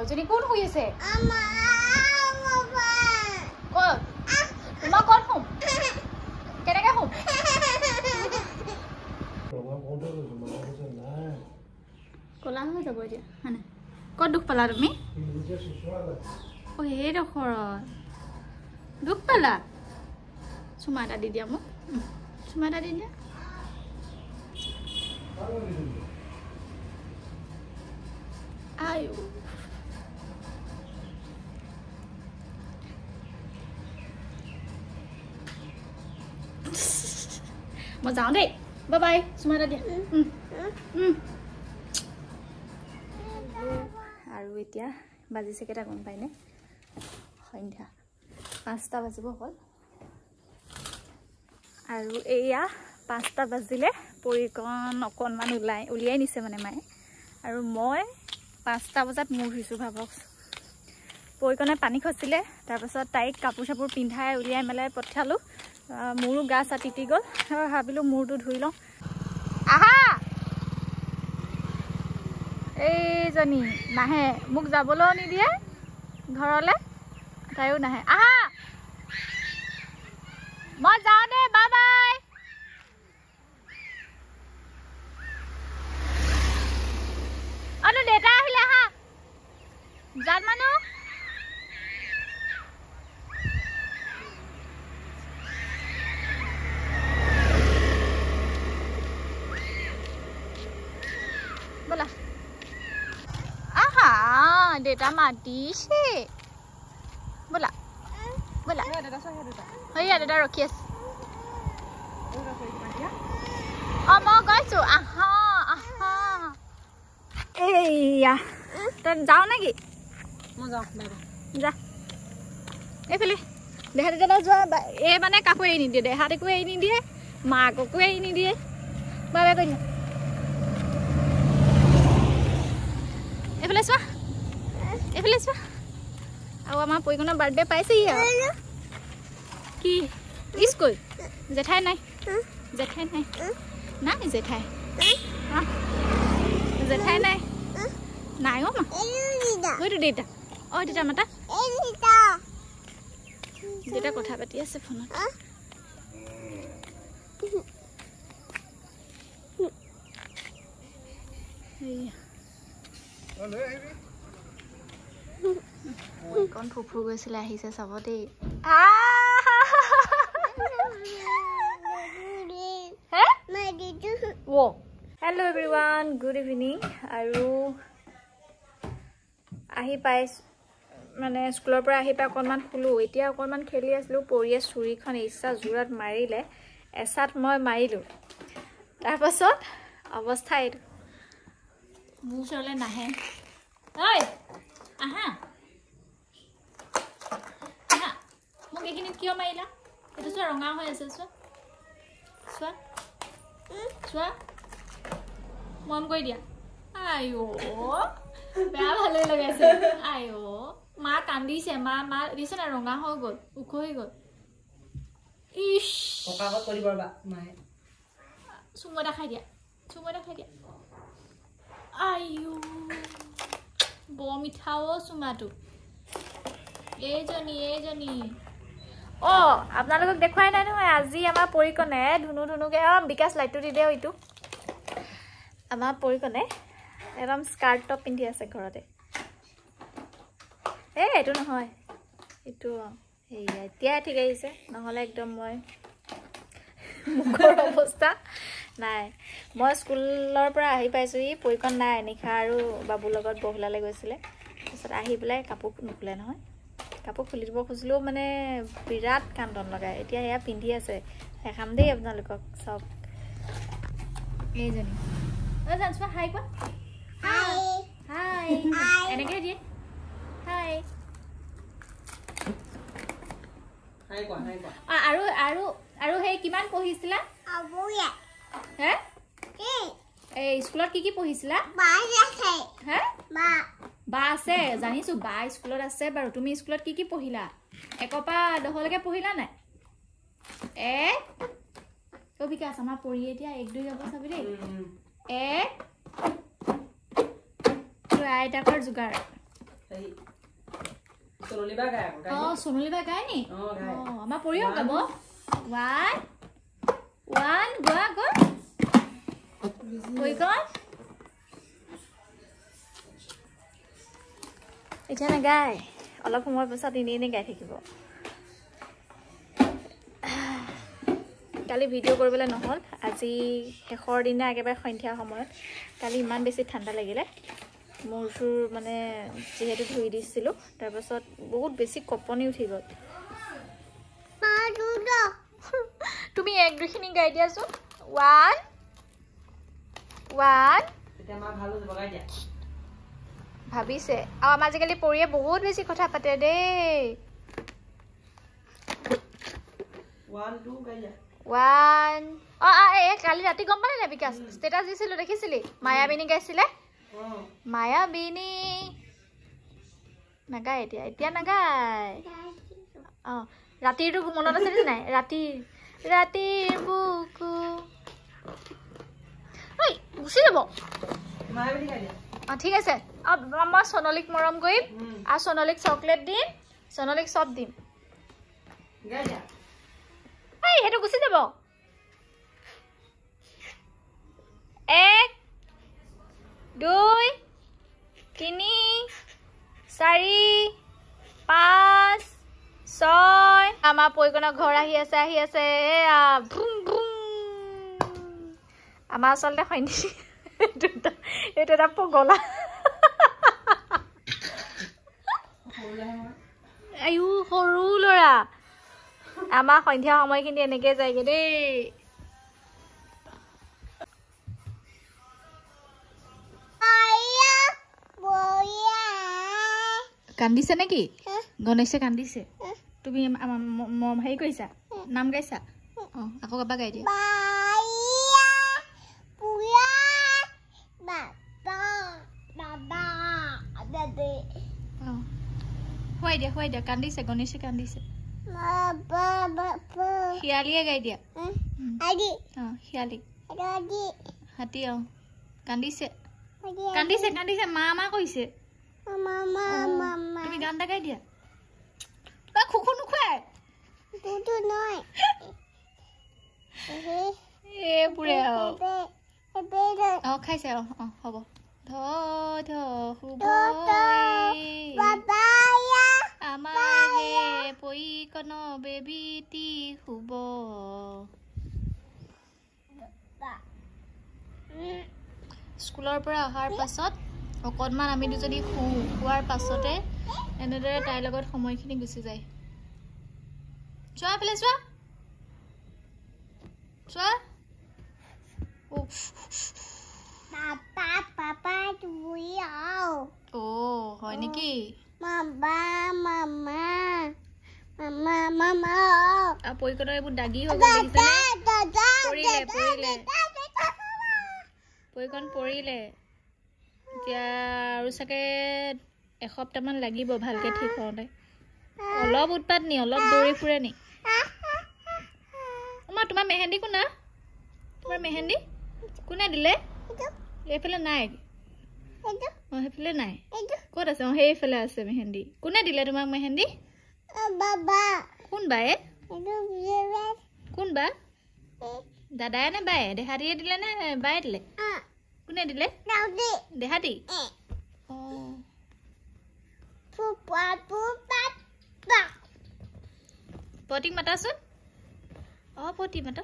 জনি কোন হৈ আছে ক'ত তোমাক ক'ত হ'ম কেনেকৈ হ'ম ক'লা হৈ যাব এতিয়া হয়নে ক'ত দুখ পালা তুমি অ' এইডোখৰত দুখ পালা চুমা এটা দি দিয়া মোক চুমা এটা দি দিয়া আয়ো মই যাওঁ দেই বাই বাই চুমা এটা দিয়া আৰু এতিয়া বাজিছে কেইটা গম পাইনে সন্ধ্যা 5টা বাজিব হ'ল আৰু এয়া 5টা বাজিলে পৰিকণ অকণমান উলিয়াই নিছে মানে মায়ে আৰু মই 5টা বজাত মোৰ ধুইছোঁ ভাবক পৰিকণে পানী খচিলে তাৰপাছত তাইক কাপোৰ চাপোৰ পিন্ধাই উলিয়াই মেলাই পঠিয়ালোঁ মোৰো গা চা তিতি গ'ল আৰু ভাবিলোঁ মূৰটো ধুই লওঁ আহা এইজনী নাহে মোক যাবলৈও নিদিয়ে ঘৰলৈ তাইও নাহে আহা মই যাওঁ দে বাই বাই আৰু দেউতা আহিলে আহা যাত মানুহ ব'লা আহা দেউতা মাতিছে ব'লা ব'লা সেয়া দেউতা ৰখি আছে অঁ মই গৈছোঁ আহা আহা এইয়া তই যাওঁ নেকি মই যাওঁ যা এইফালে দেহা দেউতা যোৱা এই মানে কাকো এৰি নিদিয়ে দেহাত একো এৰি নিদিয়ে মাককো এৰি নিদিয়ে বাই বাই কৰি এইফালে চোৱা এইফালে চোৱা আৰু আমাৰ পৰিকণৰ বাৰ্থডে পাইছেহি আৰু কি স্কুল জেঠাই নাই জেঠাই নাই নাই জেঠাই জেঠাই নাই নাই অ' মা হয়তো দেউতা অ' দেউতা মাতা দেউতা কথা পাতি আছে ফোনত কণ ফুফু গৈছিলে আহিছে চাব দেই হেল্ল' এভৰিৱান গুড ইভিনিং আৰু আহি পাইছোঁ মানে স্কুলৰ পৰা আহি পাই অকণমান শুলোঁ এতিয়া অকণমান খেলি আছিলোঁ পৰিয়ে চুৰিখন ইচ্ছা জোৰত মাৰিলে এচাত মই মাৰিলোঁ তাৰপাছত অৱস্থা এইটো মোৰ ওচৰলৈ নাহে ঐ আহা আহা মোক এইখিনিত কিয় মাৰিলা এইটো চোৱা ৰঙা হৈ আছে চোৱা চোৱা চোৱা মৰম কৰি দিয়া আইঅ বেয়া ভালেই লগাইছে আইঅ মা কান্দিছে মা দিছে না ৰঙা হৈ গ'ল ওখ হৈ গ'ল ইছ পকাকত কৰিব বা মায়ে চুমু এটা খাই দিয়া আইঅ বৰ মিঠা অ' চুমাটো এইজনী অঁ আপোনালোকক দেখুৱাই নাই নহয় আজি আমাৰ পৰিকণে ধুনুকৈ বিকাশ লাইটটো দি দে ইটো আমাৰ পৰিকণে একদম স্কাৰ্ট টপ পিন্ধি আছে ঘৰতে এইটো নহয় এইটো সেয়া এতিয়া ঠিক আহিছে নহ'লে একদম মই মুখৰ অৱস্থা নাই মই স্কুলৰ পৰা আহি পাইছোঁহি পৰিকণ নাই নিশা আৰু বাবুৰ লগত বহিলালৈ গৈছিলে তাৰপিছত আহি পেলাই কাপোৰ নুখুলে নহয় কাপোৰ খুলি দিব খুজিলেও মানে বিৰাট কান্দন লগায় এতিয়া সেয়া পিন্ধি আছে দেখাম দেই আপোনালোকক চব এইজনী জানচোৱা হাই কোৱা হাই এনেকৈ দিয়ে হাই আৰু আৰু আৰু সেই কিমান পঢ়িছিলা হে এই স্কুলত কি পঢ়িছিলা হে বা আছে জানিছো বা স্কুলত আছে বাৰু তুমি স্কুলত কি পঢ়িলা 1 পৰা 10 লৈকে পঢ়িলা নাই বিকাশ আমাৰ পঢ়ি এতিয়া 1 2 যাব চাবি দেই 1 আইতাকৰ যোগাৰ এই সোনলি বা গায় আকৌ গায় সোনলি বা গায় নি গায় আমাৰ পৰিও গাব 1 গোৱা গো কই গল এতিয়া না গায় অলপ সময় পিছত ইনে গায় থাকিব কালি ভিডিঅ' কৰিবলৈ নহল আজি শেষৰ দিনা একেবাৰে সন্ধিয়া সময়ত কালি ইমান বেছি ঠাণ্ডা লাগিলে মোৰ চুৰ মানে যেহেতু ধুই দিছিলো তাৰ পাছত বহুত বেছি কপনি উঠি গল তুমি এক দুখিনি গাই দিয়াছো 1 এতিয়া মা ভালো বগাই দিয়া ভাবিছে আৰু আমাৰ আজিকালি পৰিয়ে বহুত বেছি কথা পাতে দেই 1 2 গাই দিয়া 1 কালি ৰাতি গম পালে না বিকাশ ষ্টেটাস দিছিলো দেখিছিলি মায়াবিনী গাইছিলে মায়াবিনী নাগায় এতিয়া নাগায় ৰাতিৰটো মনত আছে নাই ৰাতিৰ বুকু ঐ গুচি যাব মায়াবিনী গাই দিয়া ঠিক আছে মই সোনলিক মৰম কৰিম আৰু সোনলিক চকলেট দিম সোনলিক চব দিম গাই দিয়া এই হেতু গুচি যাব 1 2 3 4 5 6 আমাৰ পইকনৰ ঘৰ আহি আছে এয়া ভুম ভুম আমাৰ আচলতে হয়নি এটা এটা পগলা আয়ু সৰু লৰা আমাৰ সন্ধিয়া সময়খিনি এনেকে যায়গে দেই কান্দিছে নেকি গণেশে কান্দিছে তুমি মম হেৰি কৰিছা নাম গাইছা আকৌ গাবা গাই দিয়া হয় দিয়া কান্দিছে গণেশে কান্দিছে শিয়ালিয়ে গাই দিয়া শিয়ালি হাতী কান্দিছে মা কৈছে তুমি গান এটা গাই দিয়া খুখু নুখুৱাই পুৰে খাইছে হ'ব ধ শুভ আমাৰ পইকন বেবিটি শুব স্কুলৰ পৰা অহাৰ পাছত অকণমান আমি দুজনী শোৱাৰ পাছতে এনেদৰে তাইৰ লগত সময়খিনি গুচি যায় চোৱা পেলে চোৱা হয় নেকি পইকনৰ এইবোৰ দাগি হৈ গল পইকন পৰিলে এতিয়া আৰু চাগে এসপ্তাহমান লাগিব ভালকে ঠিক হওঁতে অলপ উৎপাত নি অলপ দৌৰি ফুৰে নি তোমাৰ মেহেন্দি কোনে দিলে এইফালে নাই সেইফালে নাই ক'ত আছে সেইফালে আছে মেহেন্দি কোনে দিলে তোমাক মেহেন্দি কোন বায়ে কোন বা দাদাই নে বায়ে দেহাতীয়ে দিলে নে বায়ে দিলে কোনে দিলে দেহাতী পতিক মাতাচোন পতি মাতা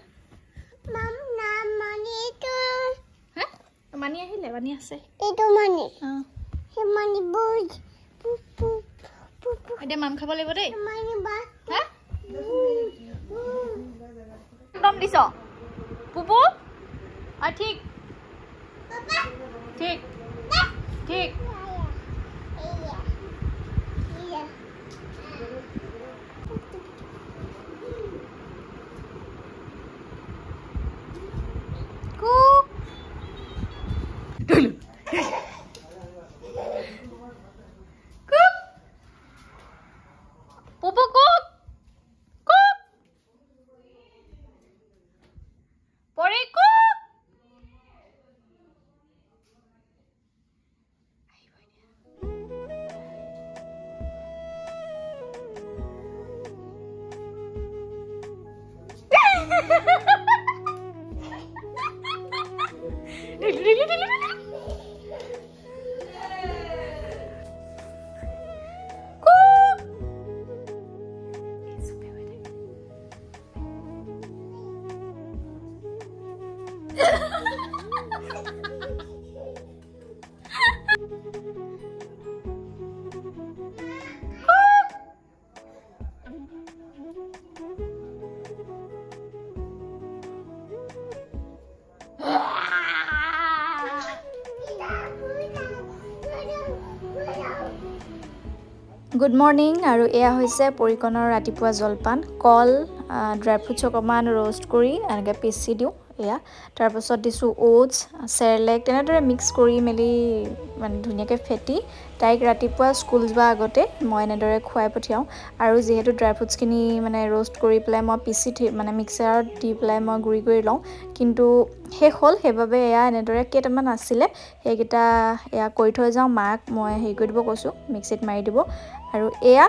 মানি আহিলে মানি আছে এতিয়া মাম খাব লাগিব দেই একদম দিছ পুপু ঠিক ঠিক ঠিক Good morning আৰু এয়া হৈছে পৰিকনৰ ৰাতিপুৱা জলপান কল ড্ৰাই ফ্ৰুটছ অকমান ৰোষ্ট কৰি এনেকৈ পিচি দিওঁ এয়া তাৰ পাছত দিছোঁ ওটছ চেৰেলেক তেনেদৰে মিক্স কৰি মেলি মানে ধুনীয়াকৈ ফেটি তাইক ৰাতিপুৱা স্কুল যোৱা আগতে মই এনেদৰে খুৱাই পঠিয়াওঁ আৰু যিহেতু ড্ৰাই ফ্ৰুটছখিনি মানে ৰোষ্ট কৰি পেলাই মই পিচি মানে মিক্সাৰত দি পেলাই মই গুড়ি কৰি লওঁ কিন্তু শেষ হ'ল সেইবাবে এয়া এনেদৰে কেইটামান আছিলে সেইকেইটা এয়া কৰি থৈ যাওঁ মাক মই হেৰি কৰি দিব কৈছোঁ মিক্সিত মাৰি দিব আৰু এয়া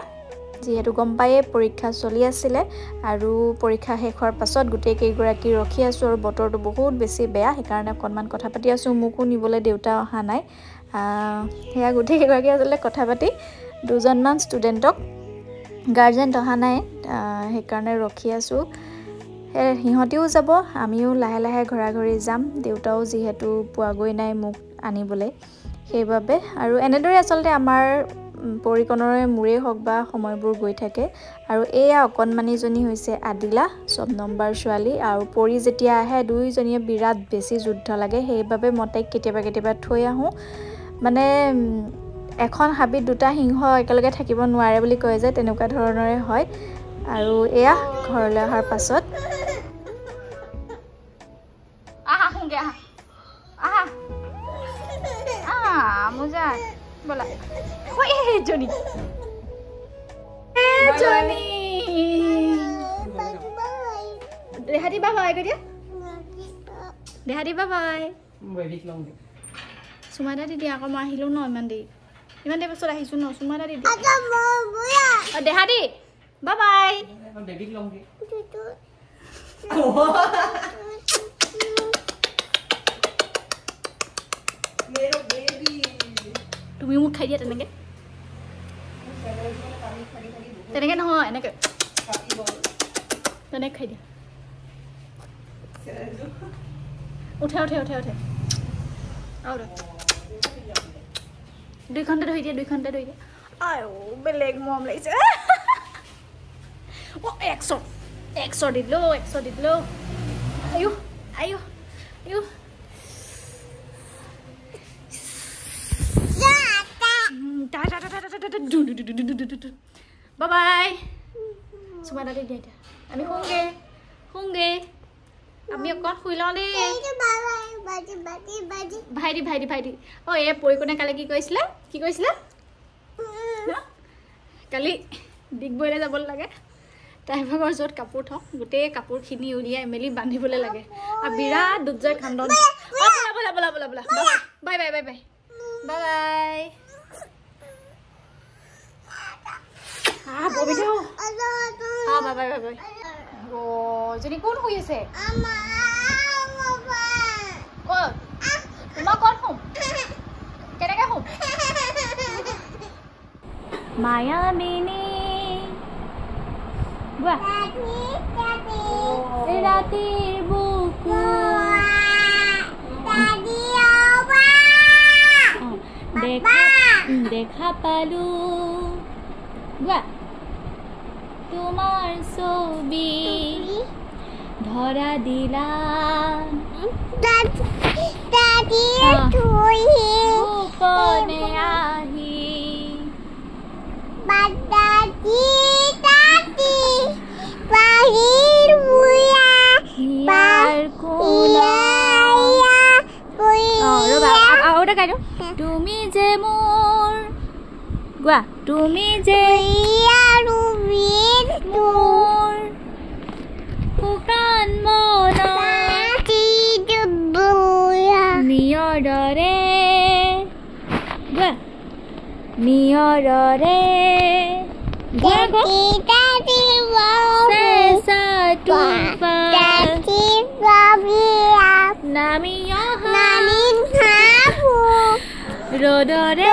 যেহেতু গম পায়ে পৰীক্ষা চলি আছিলে আৰু পৰীক্ষা শেষ হোৱাৰ পাছত গোটেই কেইগৰাকী ৰখি আছোঁ আৰু বতৰটো বহুত বেছি বেয়া সেইকাৰণে অকণমান কথা পাতি আছোঁ মোকো নিবলৈ দেউতা অহা নাই সেয়া গোটেই কেইগৰাকী আচলতে কথা পাতি দুজনমান ষ্টুডেণ্টক গাৰ্জেন অহা নাই সেইকাৰণে ৰখি আছোঁ সিহঁতিও যাব আমিও লাহে লাহে ঘৰা ঘৰি যাম দেউতাও যিহেতু পোৱাগৈ নাই মোক আনিবলৈ সেইবাবে আৰু এনেদৰে আচলতে আমাৰ পৰিকণৰে মূৰে হওক বা সময়বোৰ গৈ থাকে আৰু এয়া অকণমানিজনী হৈছে আদিলা 7 নম্বৰ ছোৱালী আৰু পৰি যেতিয়া আহে দুইজনীয়ে বিৰাট বেছি যুদ্ধ লাগে সেইবাবে মই তাইক কেতিয়াবা থৈ আহোঁ মানে এখন হাবিত দুটা সিংহ একেলগে থাকিব নোৱাৰে বুলি কয় যে তেনেকুৱা ধৰণৰে হয় আৰু এয়া ঘৰলৈ অহাৰ পাছত আহা হুংগে আহা মুজা বলা ওই জনি দেহাদি বাই বাই কৈ দিয়া দেহাদি বাই বাই সুমাদা দিদি আকৌ মই আহিলোঁ ন ইমান দেৰি পাছত আহিছোঁ ন সুমাদা দিদি দেহাদি বাই বাই তুমি মোক খাই দিয়া তেনেকৈ নহয় এনেকৈ তেনেকৈ খাই দিয়া উঠে আৰু 2 ঘণ্টা ধৰি দিয়া আইও বেলেগ মৰম লাগিছে অ 100 দিলো আইও Bye bye. Semua dari dia. Ami hunge. Ami akon huilo de. Bhai. Oh e porikone kale ki koisila? Kali digboile jabol lage. Tai bhagor jot kapur thok gote kapur khini uliya emeli bandhibole lage. A birat dujjay khandon. Bola. Bye. Bye. Bobby đâu? Bye. Oh, jadi con hui ase? Con. Mama con không? Cái không? Maya Mini. Gua. Ratir buku. Tadi apa? Dekha palu. Gua. তোমার ছবি ধরা দিলাম দাদি তুই গোপনে আহি দাদি বাহির বুয়া বার কোলা ওটা গাইলো তুমি যে মোর গুয়া তুমি যে মোর শুকান মন নিয়ৰে চেঁচা টোপা নামি অহা নামি হাঁহো ৰ'দৰে